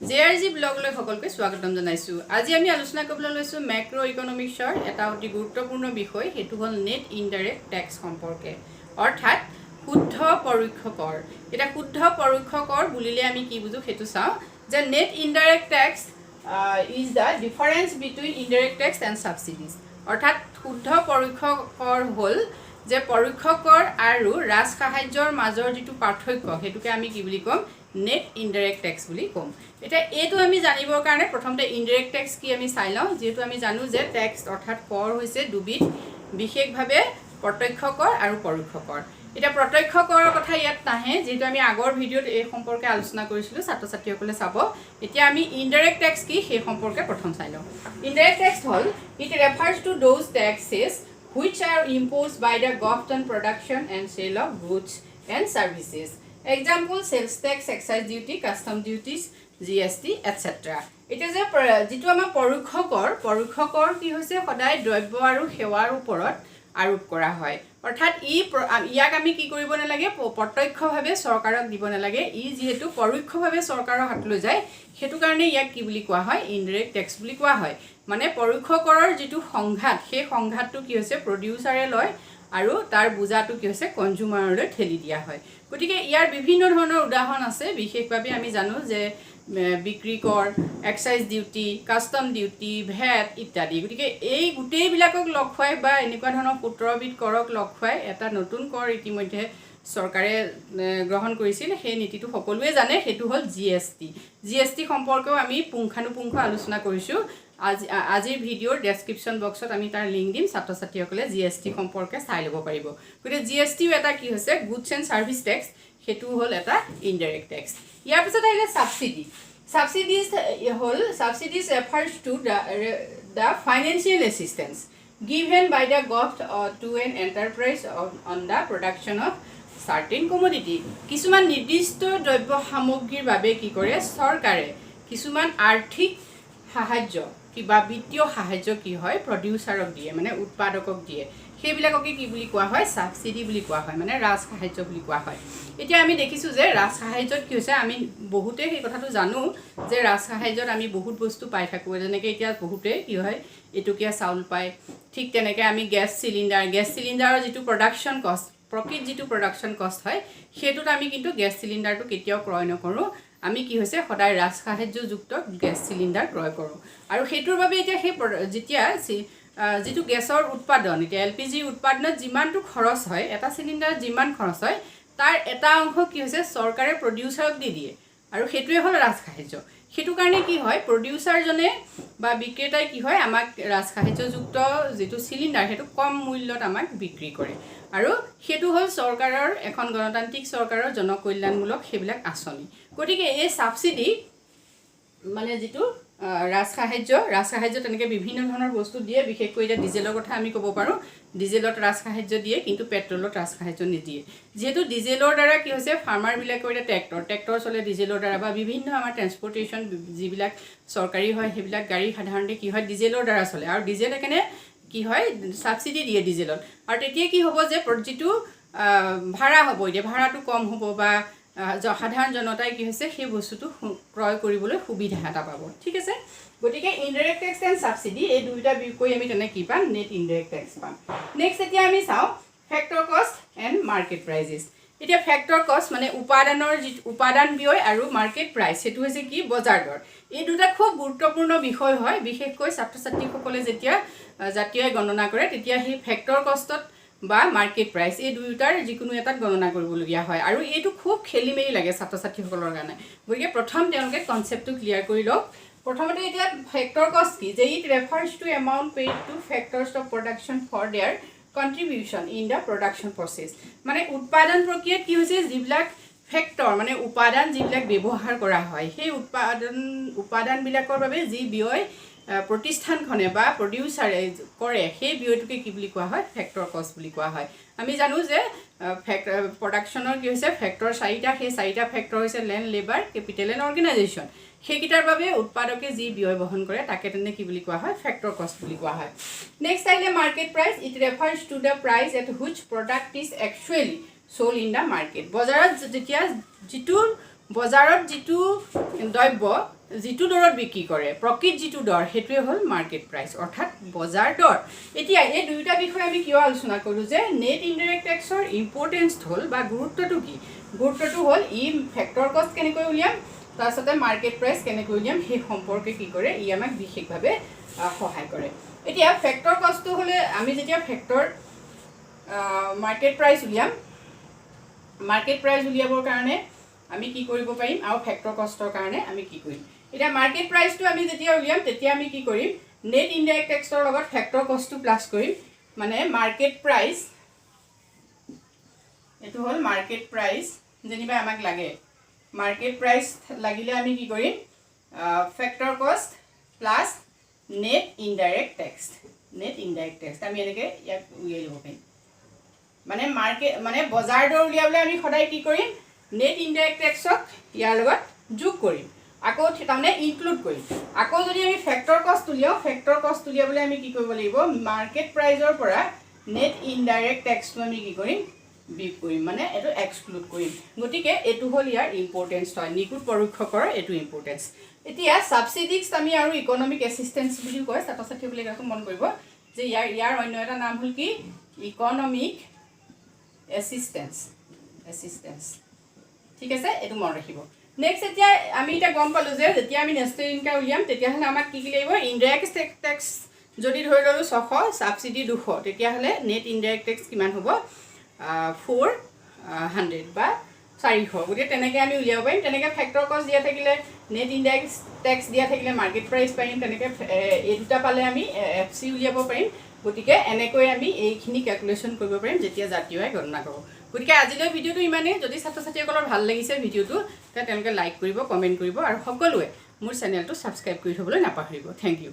JRG ব্লগলৈ সকলোকে স্বাগতম জনাইছো। আজি আমি আলোচনা কৰিবলৈ লৈছো ম্যাক্ৰো ইকোনমিক্সৰ এটা অতি গুৰুত্বপূৰ্ণ বিষয়, হেতু হল নেট ইনডাইৰেক্ট ট্যাক্স সম্পৰ্কে, অৰ্থাৎ শুদ্ধ পৰোক্ষ কৰ। এটা শুদ্ধ পৰোক্ষ কৰ বুলিলে আমি কি বুজো হেতু চাও যে net indirect tax is the difference between indirect tax and subsidies. অৰ্থাৎ শুদ্ধ পৰোক্ষ কৰ হল যে পৰোক্ষ কৰ আৰু ৰাজ সাহায্যৰ মাজৰ যেটো পাৰ্থক্য হেতুকে আমি কি বুলি কম নেট ইনডাইৰেক্ট ট্যাক্স বুলি কম। এটা এটো আমি জানিবৰ কাৰণে প্ৰথমতে ইনডাইৰেক্ট ট্যাক্স কি আমি চাই লওঁ, যেহেতু আমি জানো যে ট্যাক্স অৰ্থাৎ কৰ হৈছে দুবিধ, বিশেষভাৱে প্ৰত্যক্ষ কৰ আৰু পৰোক্ষ কৰ। এটা প্ৰত্যক্ষ কৰৰ কথা ইয়াত নাহে, যেহেতু আমি আগৰ ভিডিঅ'ত এই সম্পৰ্কে আলোচনা কৰিছিলো, ছাত্ৰ ছাত্ৰীসকলে চাব। এতিয়া আমি ইনডাইৰেক্ট ট্যাক্স কি সেই সম্পৰ্কে প্ৰথম চাই লওঁ। ইনডাইৰেক্ট ট্যাক্স হল it refers to those taxes which are imposed by the government on production and sale of goods and services. Example, sales tax, excise duty, custom duties, GST, etc. It is a যেটো আমাৰ পৰোক্ষ কৰ কি হৈছে সদায় দ্ৰব্য আৰু সেৱাৰ ওপৰত আৰোপ কৰা হয়। অৰ্থাৎ ইয়াক আমি কি কৰিব নালাগে, প্ৰত্যক্ষভাৱে চৰকাৰক দিব নালাগে। যেহেতু পৰোক্ষভাৱে চৰকাৰৰ হাতলৈ যায়, হেতু কাৰণে ইয়াক কি বুলি কোৱা হয় ইনডাইৰেক্ট ট্যাক্স বুলি কোৱা হয়। মানে পৰোক্ষ কৰৰ যেটো সংঘাত, সেই সংঘাতটো কি হৈছে প্ৰডিউচাৰে লয় আৰু তাৰ বুজাটো কি হৈছে কনজিউমাৰলৈ ঠেলি দিয়া হয়। গতিকে ইয়াৰ বিভিন্ন ধৰণৰ উদাহৰণ আছে। বিশেষভাৱে আমি জানো যে বিক্ৰী কৰ, এক্সাইজ ডিউটি, কাষ্টম ডিউটি, ভেট ইত্যাদি। গতিকে এই গোটেইবিলাকক লগ খুৱাই বা এনেকুৱা ধৰণৰ 17বিধ কৰক লগ খুৱাই এটা নতুন কৰ ইতিমধ্যে চৰকাৰে গ্ৰহণ কৰিছিল। সেই নীতিটো সকলোৱে জানে, হেতু হল GST সম্পৰ্কেও আমি পুংখানুপুংখ আলোচনা কৰিছো। আজিৰ ভিডিঅ'ৰ ডেসক্ৰিপশন বক্সত আমি তাৰ লিংক দিম, ছাত্ৰ ছাত্ৰীসকলে GST সম্পৰ্কে চাই ল'ব পাৰিব। গতিকে GSTও এটা কি হৈছে গুডছ এণ্ড সাৰ্ভিস টেক্স, হেতু হল এটা ইনডাইৰেক্ট টেক্স। ইয়াৰ পিছত আহিলে subsidy. Subsidies refers to the financial assistance given by the government to an enterprise on the production of certain commodity. কিছুমান নিৰ্দিষ্ট দ্ৰব্য সামগ্ৰীৰ বাবে কি কৰে চৰকাৰে কিছুমান আৰ্থিক সাহায্য কিবা বিত্তীয় সাহায্য কি হয় প্ৰডিউচাৰক দিয়ে, মানে উৎপাদকক দিয়ে। সেইবিলাককে কি বুলি কোৱা হয় সাবসিডি বুলি কোৱা হয়, মানে ৰাজ সাহায্য বুলি কোৱা হয়। এতিয়া আমি দেখিছো যে ৰাজ সাহায্যত কি হৈছে, আমি বহুতে সেই কথাটো জানো যে ৰাজ সাহায্যত আমি বহুত বস্তু পাই থাকো। যেনেকৈ এতিয়া বহুতে কি হয় এটুকিয়া চাউল পায়, ঠিক তেনেকৈ আমি গেছ চিলিণ্ডাৰৰ যিটো প্ৰডাকশ্যন কষ্ট, প্ৰকৃত যিটো প্ৰডাকশ্যন কষ্ট হয়, সেইটোত আমি কিন্তু গেছ চিলিণ্ডাৰটো কেতিয়াও ক্ৰয় নকৰোঁ। আমি কি হৈছে সদায় ৰাজ সাহায্যযুক্ত গেছ চিলিণ্ডাৰ ক্ৰয় কৰোঁ। আৰু সেইটোৰ বাবে এতিয়া সেই যেতিয়া যেটো গেছৰ উৎপাদন, এতিয়া LPG উৎপাদনত যিমানটো খৰচ হয়, এটা চিলিণ্ডাৰত যিমান খৰচ হয় তাৰ এটা অংশ কি হৈছে চৰকাৰে প্ৰডিউচাৰক দি দিয়ে, আৰু সেইটোৱে হ'ল ৰাজ সাহায্য। সেইটো কাৰণে কি হয় প্ৰডিউচাৰজনে বা বিক্ৰেতাই কি হয় আমাক ৰাজ সাহায্যযুক্ত যেটো চিলিণ্ডাৰ সেইটো কম মূল্যত আমাক বিক্ৰী কৰে। আৰু সেইটো হ'ল চৰকাৰৰ এখন গণতান্ত্ৰিক চৰকাৰৰ জনকল্যাণমূলক সেইবিলাক আঁচনি। গতিকে এই সাবসিডি মানে যেটো ৰাজ সাহায্য তেনেকৈ বিভিন্ন ধৰণৰ বস্তু দিয়ে। বিশেষকৈ এতিয়া ডিজেলৰ কথা আমি ক'ব পাৰোঁ, ডিজেলত ৰাজ সাহায্য দিয়ে কিন্তু পেট্ৰলত ৰাজ সাহায্য নিদিয়ে। যিহেতু ডিজেলৰ দ্বাৰা কি হৈছে ফাৰ্মাৰবিলাকৰ এতিয়া ট্ৰেক্টৰ চলে ডিজেলৰ দ্বাৰা, বা বিভিন্ন আমাৰ ট্ৰেন্সপৰ্টেশ্যন যিবিলাক চৰকাৰী হয় সেইবিলাক গাড়ী সাধাৰণতে কি হয় ডিজেলৰ দ্বাৰা চলে, আৰু ডিজেল এখানে কি হয় সাবসিডি দিয়ে ডিজেলত। আৰু তেতিয়া কি হ'ব যে যিটো ভাড়া হ'ব, এতিয়া ভাড়াটো কম হ'ব বা সাধাৰণ জনতাই কি হৈছে সেই বস্তুটো ক্ৰয় কৰিবলৈ সুবিধা এটা পাব। ঠিক আছে, গতিকে ইনডাইৰেক্ট ট্যাক্স এণ্ড সাবসিডি এই দুইটা বিষয় আমি তেনে কি পাম নেট ইনডাইৰেক্ট ট্যাক্স পাম। নেক্সট এতিয়া আমি চাওঁ ফেক্টৰ কষ্ট এণ্ড মাৰ্কেট প্ৰাইজেছ। এতিয়া ফেক্টৰ কষ্ট মানে উপাদান ব্যয় আৰু মাৰ্কেট প্ৰাইচ, সেইটো হৈছে কি বজাৰ দৰ। এই দুটা খুব গুৰুত্বপূৰ্ণ বিষয় হয়। বিশেষকৈ ছাত্ৰ ছাত্ৰীসকলে যেতিয়া জাতীয় গণনা কৰে তেতিয়া সেই ফেক্টৰ কষ্টত বা মাৰ্কেট প্ৰাইচ এই দুয়োটাৰ যিকোনো এটাত গণনা কৰিবলগীয়া হয়, আৰু এইটো খুব খেলি মেলি লাগে ছাত্ৰ ছাত্ৰীসকলৰ কাৰণে। গতিকে প্ৰথম তেওঁলোকে কনচেপ্টটো ক্লিয়াৰ কৰি লওক। প্ৰথমতে এতিয়া ফেক্টৰ কষ্ট কি, যে it refers to amount paid to factors of production for their contribution in the production process. মানে উৎপাদন প্ৰক্ৰিয়াত কি হৈছে যিবিলাক ফেক্টৰ মানে উপাদান যিবিলাক ব্যৱহাৰ কৰা হয়, সেই উপাদানবিলাকৰ বাবে যি ব্যয় প্ৰতিষ্ঠানখনে বা প্ৰডিউচাৰে কৰে সেই ব্যয়টোকে কি বুলি কোৱা হয় ফেক্টৰ কষ্ট বুলি কোৱা হয়। আমি জানো যে প্ৰডাকশ্যনৰ কি হৈছে ফেক্টৰ চাৰিটা, সেই চাৰিটা ফেক্টৰ হৈছে land, labour, capital and organisation. সেইকেইটাৰ বাবে উৎপাদকে যি ব্যয় বহন কৰে তাকে তেনে কি বুলি কোৱা হয় ফেক্টৰ কষ্ট বুলি কোৱা হয়। নেক্সট আহিলে market price. It refers to the price at which product is actually sold in the market. বজাৰত যেতিয়া যিটো বজাৰত যিটো দ্ৰব্য যিটো দৰত বিক্ৰী কৰে প্ৰকৃত যিটো দৰ সেইটোৱে হ'ল মাৰ্কেট প্ৰাইচ অৰ্থাৎ বজাৰ দৰ এতিয়া এই দুয়োটা বিষয়ে আমি কিয় আলোচনা কৰোঁ যে নেট ইনডাইৰেক্ট টেক্সৰ ইম্পৰ্টেঞ্চ হ'ল বা গুৰুত্বটো কি গুৰুত্বটো হ'ল ই ফেক্টৰ কষ্ট কেনেকৈ উলিয়াম তাৰপিছতে মাৰ্কেট প্ৰাইচ কেনেকৈ উলিয়াম সেই সম্পৰ্কে কি কৰে ই আমাক বিশেষভাৱে সহায় কৰে এতিয়া ফেক্টৰ কষ্টটো হ'লে আমি যেতিয়া ফেক্টৰ মাৰ্কেট প্ৰাইচ উলিয়াম মাৰ্কেট প্ৰাইচ উলিয়াবৰ কাৰণে আমি কি কৰিব পাৰিম আৰু ফেক্টৰ কষ্টৰ কাৰণে আমি কি কৰিম এতিয়া মাৰ্কেট প্ৰাইচটো আমি যেতিয়া উলিয়াম তেতিয়া আমি কি কৰিম নেট ইনডাইৰেক্ট টেক্সৰ লগত ফেক্টৰ কষ্টটো প্লাছ কৰিম মানে মাৰ্কেট প্ৰাইচ এইটো হ'ল মাৰ্কেট প্ৰাইচ যেনিবা আমাক লাগে মাৰ্কেট প্ৰাইচ লাগিলে আমি কি কৰিম ফেক্টৰ কষ্ট প্লাছ নেট ইনডাইৰেক্ট টেক্স আমি এনেকৈ ইয়াক উলিয়াই ল'ব পাৰিম মানে বজাৰ দৰ উলিয়াবলৈ আমি সদায় কি কৰিম নেট ইনডাইৰেক্ট টেক্সক ইয়াৰ লগত যোগ কৰিম আকৌ তাৰমানে ইনক্লুড কৰিম আকৌ যদি আমি ফেক্টৰ কষ্ট উলিয়াওঁ ফেক্টৰ কষ্ট উলিয়াবলৈ আমি কি কৰিব লাগিব মাৰ্কেট প্ৰাইজৰ পৰা নেট ইনডাইৰেক্ট টেক্সটো আমি কি কৰিম বিয়োগ কৰিম মানে এইটো এক্সক্লুড কৰিম গতিকে এইটো হ'ল ইয়াৰ ইম্পৰ্টেঞ্চ হয় নিকুট পৰোক্ষ কৰৰ এইটো ইম্পৰ্টেঞ্চ এতিয়া ছাবচিডিজ আমি আৰু ইকনমিক এছিষ্টেঞ্চ বুলিও কয় ছাত্ৰ ছাত্ৰীসকলে এইটো মন কৰিব যে ইয়াৰ অন্য এটা নাম হ'ল কি ইকনমিক এছিষ্টেঞ্চ ঠিক আছে এইটো মনত ৰাখিব নেক্সট এতিয়া আমি এটা গম পালোঁ যে যেতিয়া আমি নেশ্যনেল ইনকাম উলিয়াম তেতিয়াহ'লে আমাক কি লাগিব ইনডাইৰেক্ট টেক্স যদি ধৰি ল'লোঁ 600 ছাবচিডি 200 তেতিয়াহ'লে নেট ইনডাইৰেক্ট টেক্স কিমান হ'ব 400 বা 400 গতিকে তেনেকৈ আমি উলিয়াব পাৰিম তেনেকৈ ফেক্টৰ কষ্ট দিয়া থাকিলে নেট ইনডাইৰেক্ট টেক্স দিয়া থাকিলে মাৰ্কেট প্ৰাইচ পাৰিম তেনেকৈ এই দুটা পালে আমি FC উলিয়াব পাৰিম গতিকে এনেকৈ আমি এইখিনি কেলকুলেশ্যন কৰিব পাৰিম যেতিয়া জাতীয় গণনা কৰোঁ গতিকে আজিলৈ ভিডিঅ'টো ইমানেই যদি ছাত্ৰ ছাত্ৰীসকলৰ ভাল লাগিছে ভিডিঅ'টো তেতিয়া তেওঁলোকে লাইক কৰিব কমেণ্ট কৰিব আৰু সকলোৱে মোৰ চেনেলটো ছাবস্ক্ৰাইব কৰি থ'বলৈ নাপাহৰিব থেংক ইউ